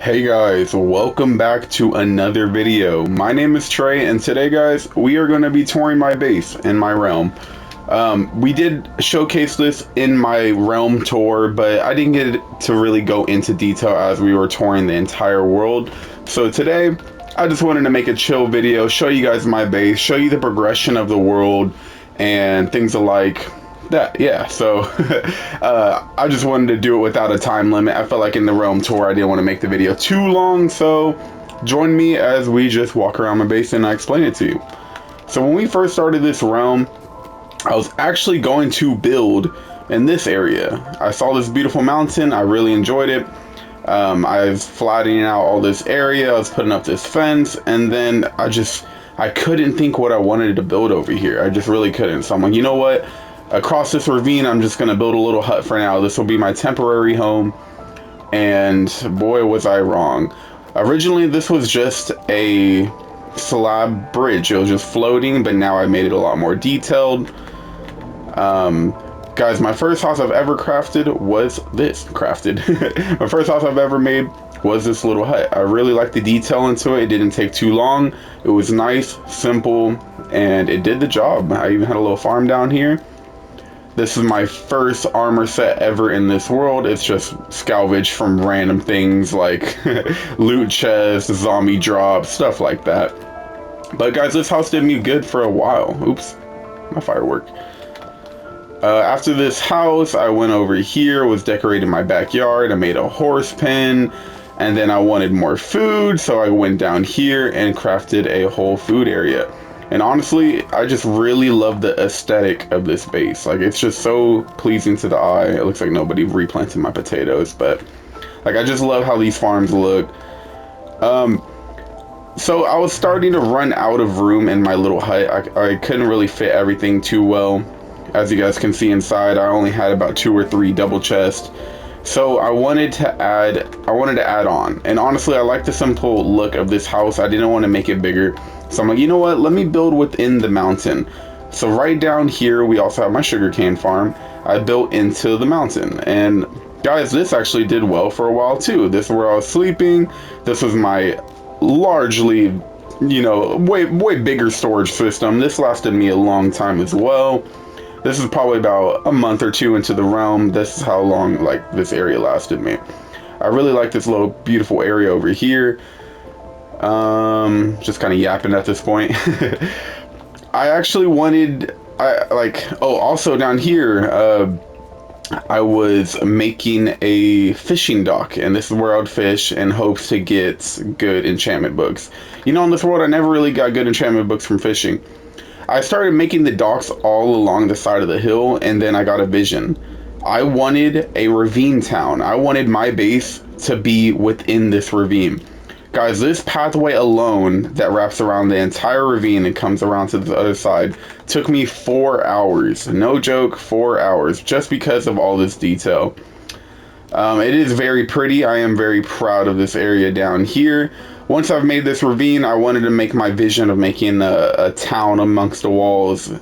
Hey guys, welcome back to another video. My name is Trey, and today guys, we are going to be touring my base in my realm. We did showcase this in my realm tour, but I didn't get to really go into detail as we were touring the entire world. So today, I just wanted to make a chill video, show you guys my base, show you the progression of the world, and things alike. Yeah, so I just wanted to do it without a time limit. I felt like in the realm tour I didn't want to make the video too long, so join me as we just walk around my base and I explain it to you. So when we first started this realm, I was actually going to build in this area. I saw this beautiful mountain, I really enjoyed it. I was flattening out all this area, I was putting up this fence, and then I couldn't think what I wanted to build over here. I just really couldn't. So I'm like, you know what? Across this ravine, I'm just going to build a little hut for now. This will be my temporary home. And boy, was I wrong. Originally, this was just a slab bridge. It was just floating, but now I made it a lot more detailed. Guys, my first house I've ever crafted was this. My first house I've ever made was this little hut. I really liked the detail into it. It didn't take too long. It was nice, simple, and it did the job. I even had a little farm down here. This is my first armor set ever in this world. It's just salvage from random things like loot chests, zombie drops, stuff like that. But guys, this house did me good for a while. Oops, my firework. After this house, I went over here, was decorating my backyard. I made a horse pen, and then I wanted more food, so I went down here and crafted a whole food area. And honestly, I just really love the aesthetic of this base. Like, it's just so pleasing to the eye. It looks like nobody replanted my potatoes, but like, I just love how these farms look. So I was starting to run out of room in my little hut. I couldn't really fit everything too well. As you guys can see inside, I only had about 2 or 3 double chests. So I wanted to add on. And honestly, I like the simple look of this house. I didn't want to make it bigger. So I'm like, you know what? Let me build within the mountain. So right down here, we also have my sugarcane farm. I built into the mountain. And guys, this actually did well for a while too. This is where I was sleeping. This was my largely, way bigger storage system. This lasted me a long time as well. This is probably about a month or 2 into the realm. This is how long like this area lasted me. I really like this little beautiful area over here. Just kind of yapping at this point. I actually wanted, also down here, I was making a fishing dock, and this is where I would fish in hopes to get good enchantment books. You know, in this world, I never really got good enchantment books from fishing. I started making the docks all along the side of the hill, and then I got a vision. I wanted a ravine town. I wanted my base to be within this ravine. Guys, this pathway alone that wraps around the entire ravine and comes around to the other side took me 4 hours. No joke, 4 hours, just because of all this detail. It is very pretty. I am very proud of this area down here. Once I've made this ravine, I wanted to make my vision of making a town amongst the walls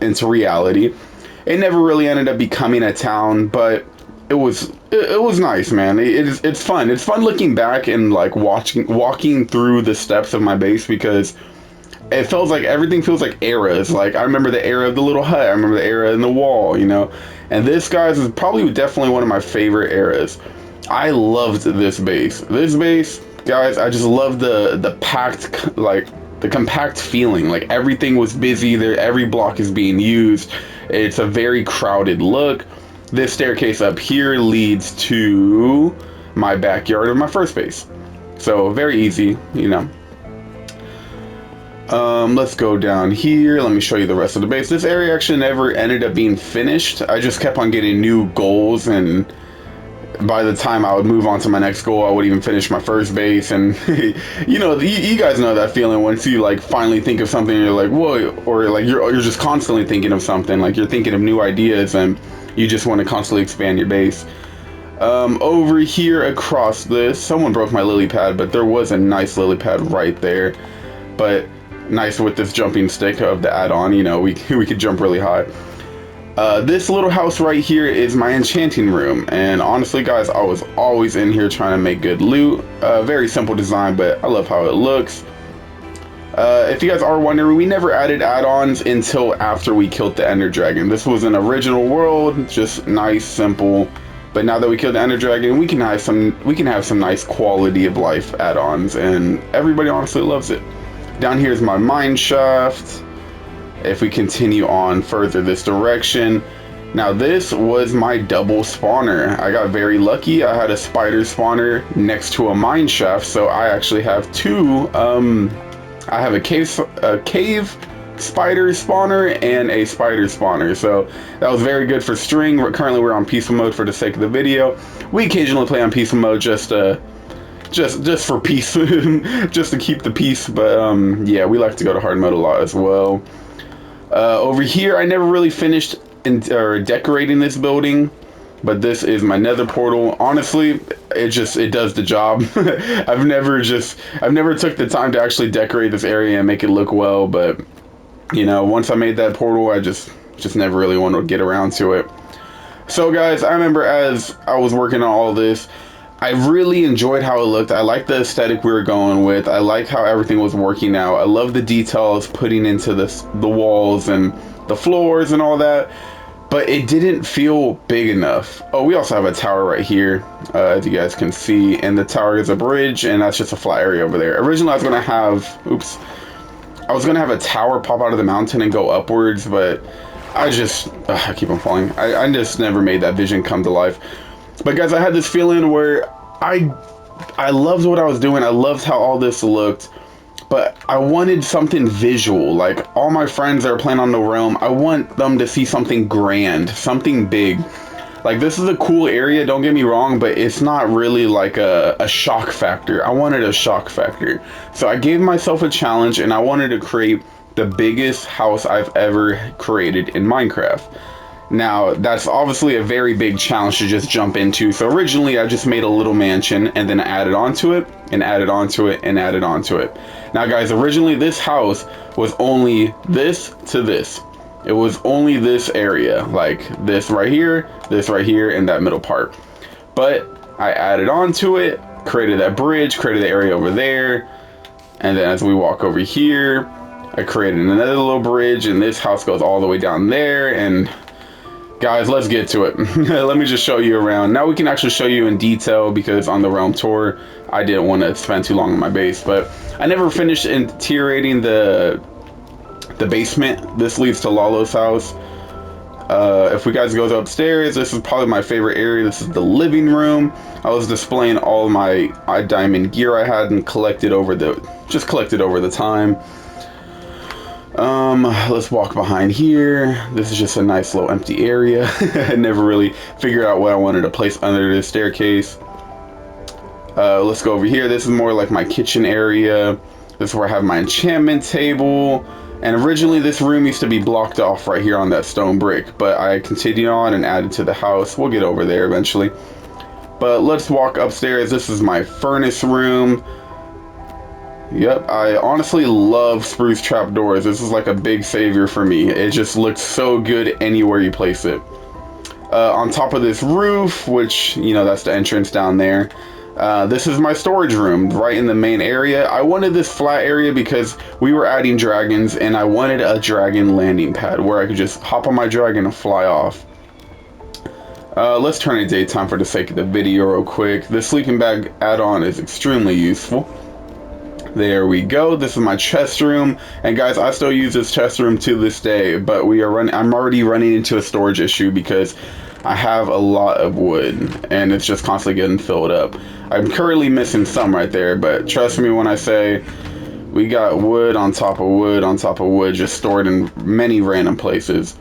into reality. It never really ended up becoming a town, but it was nice, man. It's fun. It's fun looking back and like walking through the steps of my base, because it feels like everything feels like eras. Like, I remember the era of the little hut. I remember the era in the wall, And this, guys, is probably definitely one of my favorite eras. I loved this base. This base, guys, I just love the packed, like the compact feeling. Like, everything was busy there. Every block is being used. It's a very crowded look. This staircase up here leads to my backyard of my first base. So very easy, Let's go down here. Let me show you the rest of the base. This area actually never ended up being finished. I just kept on getting new goals, and by the time I would move on to my next goal, I would even finish my first base. And you guys know that feeling once you like finally think of something and you're like, whoa, or like you're just constantly thinking of something, like you're thinking of new ideas and you just want to constantly expand your base. Over here across this, someone broke my lily pad, but there was a nice lily pad right there. But nice with this jumping stick of the add-on, we could jump really high. This little house right here is my enchanting room, and honestly guys, I was always in here trying to make good loot. Very simple design, but I love how it looks. If you guys are wondering, we never added add-ons until after we killed the Ender Dragon. This was an original world, just nice, simple. But now that we killed the Ender Dragon, we can have some nice quality of life add-ons, and everybody honestly loves it. Down here is my mine shaft. If we continue on further this direction, now this was my double spawner. I got very lucky. I had a spider spawner next to a mine shaft, so I actually have two. I have a cave spider spawner and a spider spawner, so that was very good for string. Currently we're on peaceful mode for the sake of the video. We occasionally play on peaceful mode just for peace, just to keep the peace. But yeah, we like to go to hard mode a lot as well. Over here, I never really finished decorating this building, but this is my nether portal. Honestly, it does the job. I've never took the time to actually decorate this area and make it look well, but you know, once I made that portal, I just never really wanted to get around to it. So guys, I remember as I was working on all this, I really enjoyed how it looked. I like the aesthetic we were going with. I like how everything was working out. I love the details putting into the walls and the floors and all that, but it didn't feel big enough. Oh, we also have a tower right here, as you guys can see, and the tower is a bridge, and that's just a flat area over there. Originally, I was gonna have a tower pop out of the mountain and go upwards, but I keep on falling. I just never made that vision come to life. But guys, I had this feeling where I loved what I was doing. I loved how all this looked, but I wanted something visual. Like all my friends that are playing on the realm, I want them to see something grand, something big. Like this is a cool area, don't get me wrong, but it's not really like a shock factor. I wanted a shock factor. So I gave myself a challenge and I wanted to create the biggest house I've ever created in Minecraft. Now, that's obviously a very big challenge to just jump into. So originally, I just made a little mansion and then added onto it and added onto it and added onto it. Now, guys, originally this house was only this to this. It was only this area, like this right here, and that middle part. But I added onto it, created that bridge, created the area over there. And then as we walk over here, I created another little bridge, and this house goes all the way down there. And guys, let's get to it. Let me just show you around. Now we can actually show you in detail, because on the realm tour, I didn't want to spend too long on my base. But I never finished interiorating the basement. This leads to Lalo's house. If we guys go upstairs, this is probably my favorite area. This is the living room. I was displaying all my diamond gear I had and collected over the time. Let's walk behind here. This is just a nice little empty area. I never really figured out what I wanted to place under this staircase. Let's go over here. This is more like my kitchen area. This is where I have my enchantment table. And originally this room used to be blocked off right here on that stone brick, but I continued on and added to the house. We'll get over there eventually. But let's walk upstairs. This is my furnace room. Yep, I honestly love spruce trapdoors. This is like a big savior for me. It just looks so good anywhere you place it. On top of this roof, which, you know, that's the entrance down there. This is my storage room right in the main area. I wanted this flat area because we were adding dragons, and I wanted a dragon landing pad where I could just hop on my dragon and fly off. Let's turn it daytime for the sake of the video real quick. The sleeping bag add-on is extremely useful. There we go. This is my chest room, and guys, I still use this chest room to this day, but I'm already running into a storage issue because I have a lot of wood and it's just constantly getting filled up. I'm currently missing some right there, but trust me when I say we got wood on top of wood on top of wood just stored in many random places.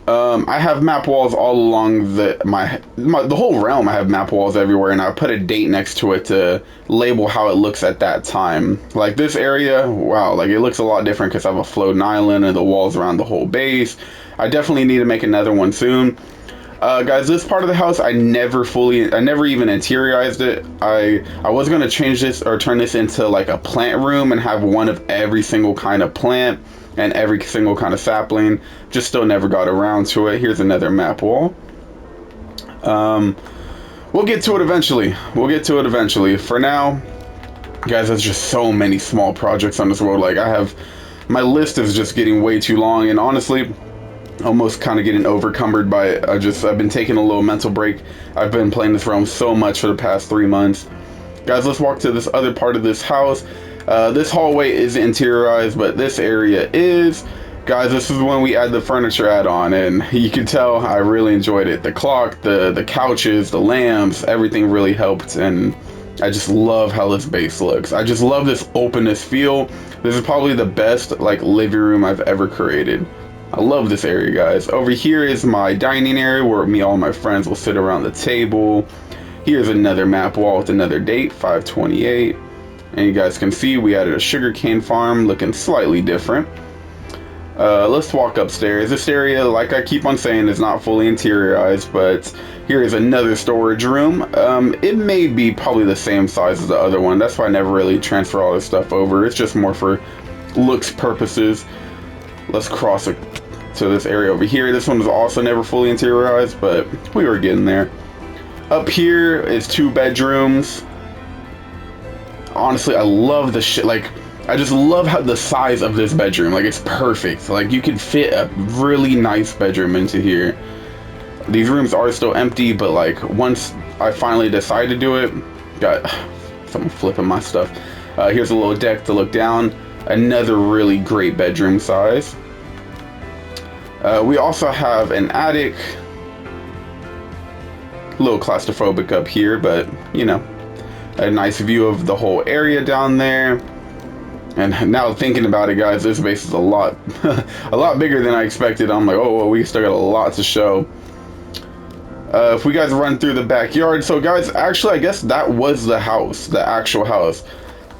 I have map walls all along the whole realm. I have map walls everywhere, and I put a date next to it to label how it looks at that time. Like this area, wow, like it looks a lot different because I have a floating island and the walls around the whole base. I definitely need to make another one soon. Guys, this part of the house, I never even interiorized it. I was gonna change this or turn this into like a plant room and have one of every single kind of plant and every single kind of sapling. Just still never got around to it. Here's another map wall. We'll get to it eventually. We'll get to it eventually. For now, guys, there's just so many small projects on this world. Like, my list is just getting way too long, and honestly, almost kind of getting overcumbered by it. I've been taking a little mental break. I've been playing this realm so much for the past 3 months. Guys, let's walk to this other part of this house. This hallway isn't interiorized, but this area is. Guys, this is when we add the furniture add-on, and you can tell I really enjoyed it. The clock, the couches, the lamps, everything really helped, and I just love how this base looks. I just love this openness feel. This is probably the best like living room I've ever created. I love this area, guys. Over here is my dining area where all my friends will sit around the table. Here's another map wall with another date, 5/28. And you guys can see we added a sugarcane farm looking slightly different. Let's walk upstairs. This area, like I keep on saying, is not fully interiorized, but here is another storage room. It may be probably the same size as the other one. That's why I never really transfer all this stuff over. It's just more for looks purposes. Let's cross it to this area over here. This one was also never fully interiorized, but we were getting there. Up here is 2 bedrooms. Honestly, I love the shit. Like, I just love how the size of this bedroom. Like, it's perfect. Like, you could fit a really nice bedroom into here. These rooms are still empty, but like once I finally decide to do it, got someone flipping my stuff. Here's a little deck to look down. Another really great bedroom size. We also have an attic. A little claustrophobic up here, but you know, a nice view of the whole area down there. And now thinking about it, guys, this base is a lot bigger than I expected. I'm like, oh, well, we still got a lot to show. If we guys run through the backyard, so guys, actually, I guess that was the house, the actual house.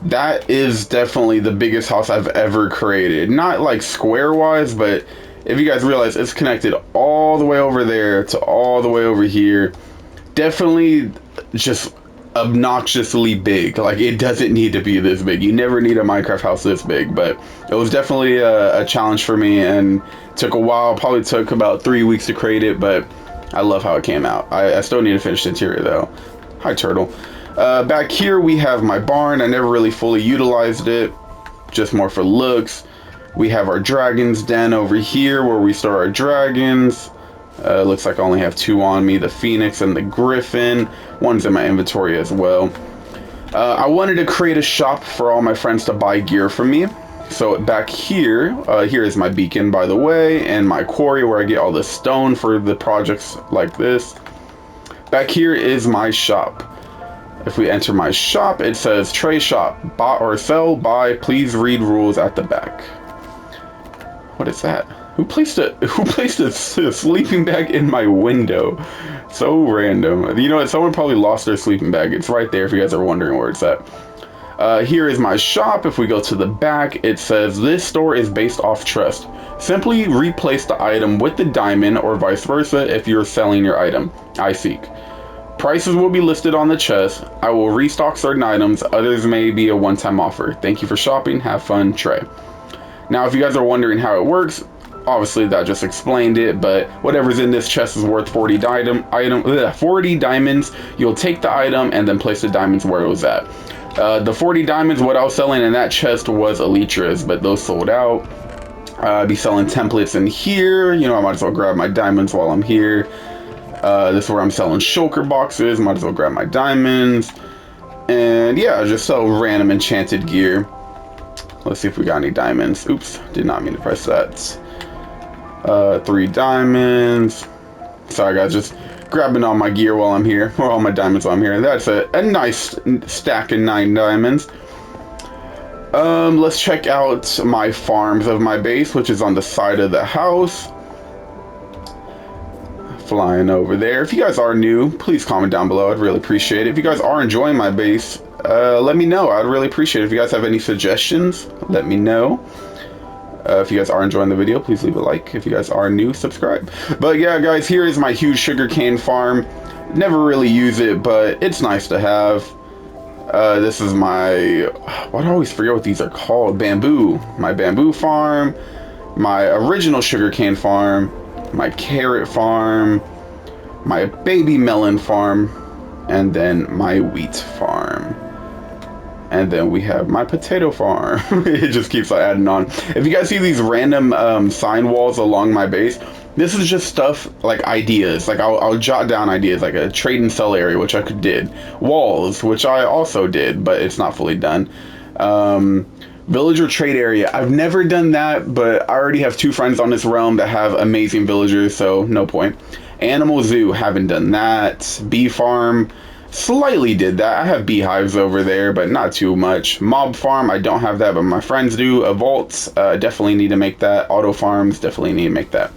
That is definitely the biggest house I've ever created. Not like square wise, but if you guys realize, it's connected all the way over there to all the way over here. Definitely just obnoxiously big. Like, it doesn't need to be this big. You never need a Minecraft house this big, but it was definitely a challenge for me, and took a while. Probably took about 3 weeks to create it, but I love how it came out. I still need to finish the interior though. Hi, turtle. Back here we have my barn. I never really fully utilized it, just more for looks. We have our dragon's den over here where we store our dragons. Looks like I only have 2 on me, the phoenix and the griffin. One's in my inventory as well. I wanted to create a shop for all my friends to buy gear from me. So back here, here is my beacon, by the way, and my quarry where I get all the stone for the projects like this. Back here is my shop. If we enter my shop, it says Trey Shop, buy or sell, buy, please read rules at the back. What is that? Who placed a sleeping bag in my window? So random. You know what? Someone probably lost their sleeping bag. It's right there if you guys are wondering where it's at. Here is my shop. If we go to the back, it says this store is based off trust. Simply replace the item with the diamond or vice versa if you're selling your item. I seek. Prices will be listed on the chest. I will restock certain items. Others may be a one-time offer. Thank you for shopping. Have fun, Trey. Now, if you guys are wondering how it works, obviously that just explained it, but whatever's in this chest is worth 40 diamonds. You'll take the item and then place the diamonds where it was at. The 40 diamonds, what I was selling in that chest was elytras, but those sold out. I'd be selling templates in here. You know, I might as well grab my diamonds while I'm here. This is where I'm selling shulker boxes. Might as well grab my diamonds. And yeah, just sell random enchanted gear. Let's see if we got any diamonds. Oops, did not mean to press that. 3 diamonds. Sorry guys, just grabbing all my gear while I'm here, or all my diamonds while I'm here. That's a nice stack of 9 diamonds. Let's check out my farms of my base, which is on the side of the house. Flying over there. If you guys are new, please comment down below. I'd really appreciate it. If you guys are enjoying my base, let me know. I'd really appreciate it. If you guys have any suggestions, let me know. If you guys are enjoying the video, please leave a like. If you guys are new, subscribe. But yeah, guys, here is my huge sugarcane farm. Never really use it, but it's nice to have. This is my, why do I always forget what these are called? Bamboo. My bamboo farm, my original sugarcane farm, my carrot farm, my baby melon farm, and then my wheat farm. And then we have my potato farm. It just keeps adding on. If you guys see these random sign walls along my base, this is just stuff like ideas. Like I'll jot down ideas, like a trade and sell area, which I did. Walls, which I also did, but it's not fully done. Villager trade area. I've never done that, but I already have 2 friends on this realm that have amazing villagers, so no point. Animal zoo, haven't done that. Bee farm, slightly did that. I have beehives over there, but not too much. Mob farm, I don't have that, but my friends do. A vault, definitely need to make that. Auto farms, definitely need to make that.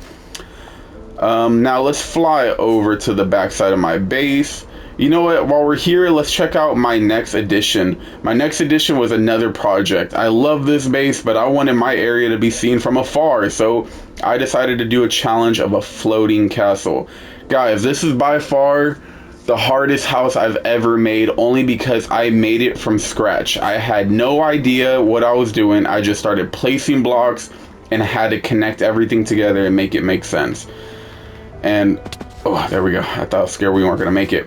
Now let's fly over to the backside of my base. You know what, while we're here, let's check out my next addition. My next addition was another project. I love this base, but I wanted my area to be seen from afar, so I decided to do a challenge of a floating castle. Guys, this is by far the hardest house I've ever made, only because I made it from scratch. I had no idea what I was doing. I just started placing blocks and had to connect everything together and make it make sense. And, oh, there we go. I thought I was scared we weren't gonna make it.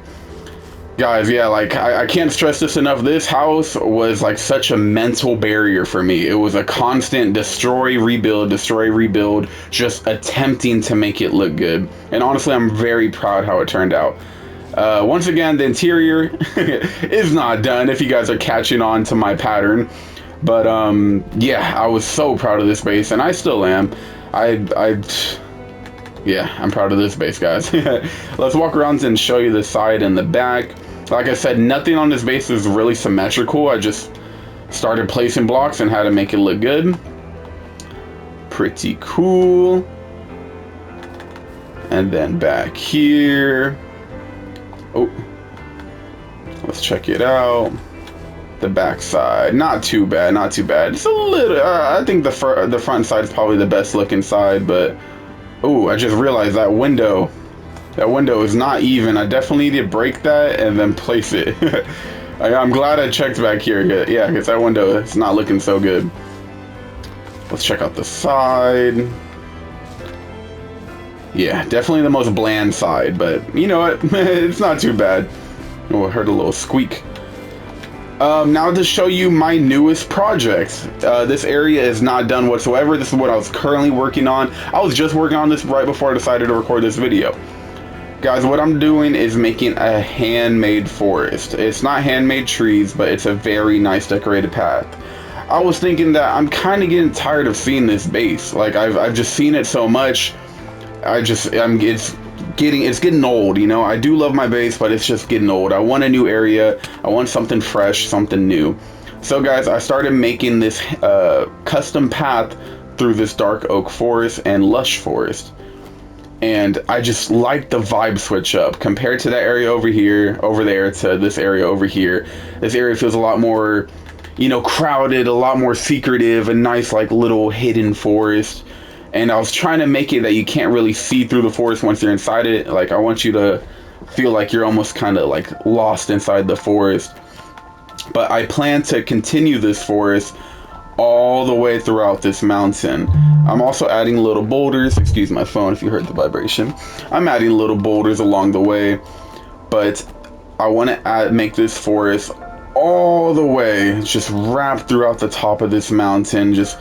Guys, yeah, like, I can't stress this enough. This house was like such a mental barrier for me. It was a constant destroy, rebuild, just attempting to make it look good. And honestly, I'm very proud how it turned out. Once again, the interior is not done, if you guys are catching on to my pattern. But, yeah, I was so proud of this base, and I still am. Yeah, I'm proud of this base, guys. Let's walk around and show you the side and the back. Like I said, nothing on this base is really symmetrical. I just started placing blocks and how to make it look good. Pretty cool. And then back here. Oh, let's check it out. The back side, not too bad, not too bad. It's a little, I think the front side is probably the best looking side, but oh, I just realized that window is not even. I definitely need to break that and then place it. I'm glad I checked back here. Yeah, because that window is not looking so good. Let's check out the side. Yeah, definitely the most bland side, but you know what? It's not too bad. Oh, I heard a little squeak. Now to show you my newest project. This area is not done whatsoever. This is what I was currently working on. I was just working on this right before I decided to record this video. Guys, what I'm doing is making a handmade forest. It's not handmade trees, but it's a very nice decorated path. I was thinking that I'm kind of getting tired of seeing this base. Like I've just seen it so much. It's getting old, you know. I do love my base, but it's just getting old. I want a new area. I want something fresh, something new. So guys, I started making this custom path through this dark oak forest and lush forest. And I just like the vibe switch up compared to that area over there to this area over here. This area feels a lot more, you know, crowded, a lot more secretive, a nice like little hidden forest. And I was trying to make it that you can't really see through the forest once you're inside it. Like I want you to feel like you're almost kind of like lost inside the forest. But I plan to continue this forest all the way throughout this mountain. I'm also adding little boulders. Excuse my phone if you heard the vibration. I'm adding little boulders along the way, but I want to make this forest all the way just wrapped throughout the top of this mountain, just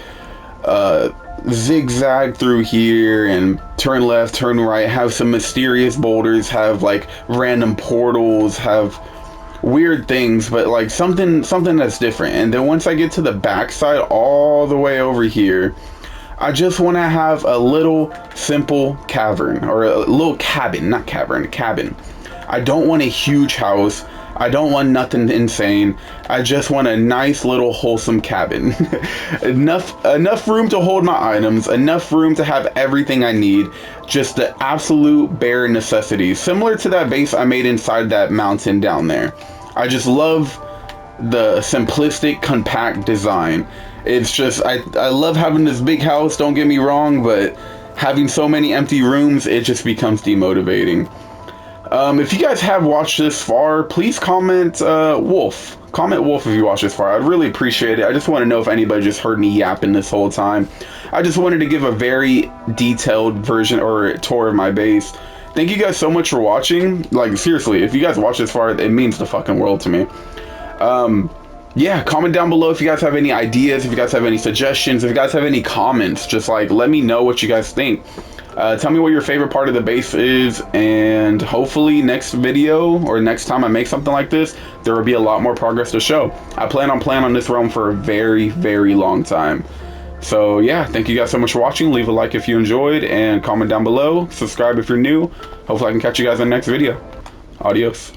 zigzag through here and turn left, turn right, have some mysterious boulders, have like random portals, have weird things, but like something that's different. And then once I get to the backside all the way over here, I just want to have a little simple cavern, or a little cabin, not cavern, cabin. I don't want a huge house. I don't want nothing insane. I just want a nice little wholesome cabin. enough room to hold my items, enough room to have everything I need, just the absolute bare necessities, similar to that base I made inside that mountain down there. I just love the simplistic, compact design. It's just, I love having this big house, don't get me wrong, but having so many empty rooms, it just becomes demotivating. If you guys have watched this far, please comment Wolf. Comment Wolf if you watched this far. I'd really appreciate it. I just want to know if anybody just heard me yapping this whole time. I just wanted to give a very detailed version or tour of my base. Thank you guys so much for watching. Like, seriously, if you guys watch this far, it means the fucking world to me. Yeah, comment down below if you guys have any ideas, if you guys have any suggestions, if you guys have any comments. Just, like, let me know what you guys think. Tell me what your favorite part of the base is, and hopefully next video, or next time I make something like this, there will be a lot more progress to show. I plan on playing on this realm for a very, very long time. So yeah, thank you guys so much for watching. Leave a like if you enjoyed, and comment down below. Subscribe if you're new. Hopefully I can catch you guys in the next video. Adios.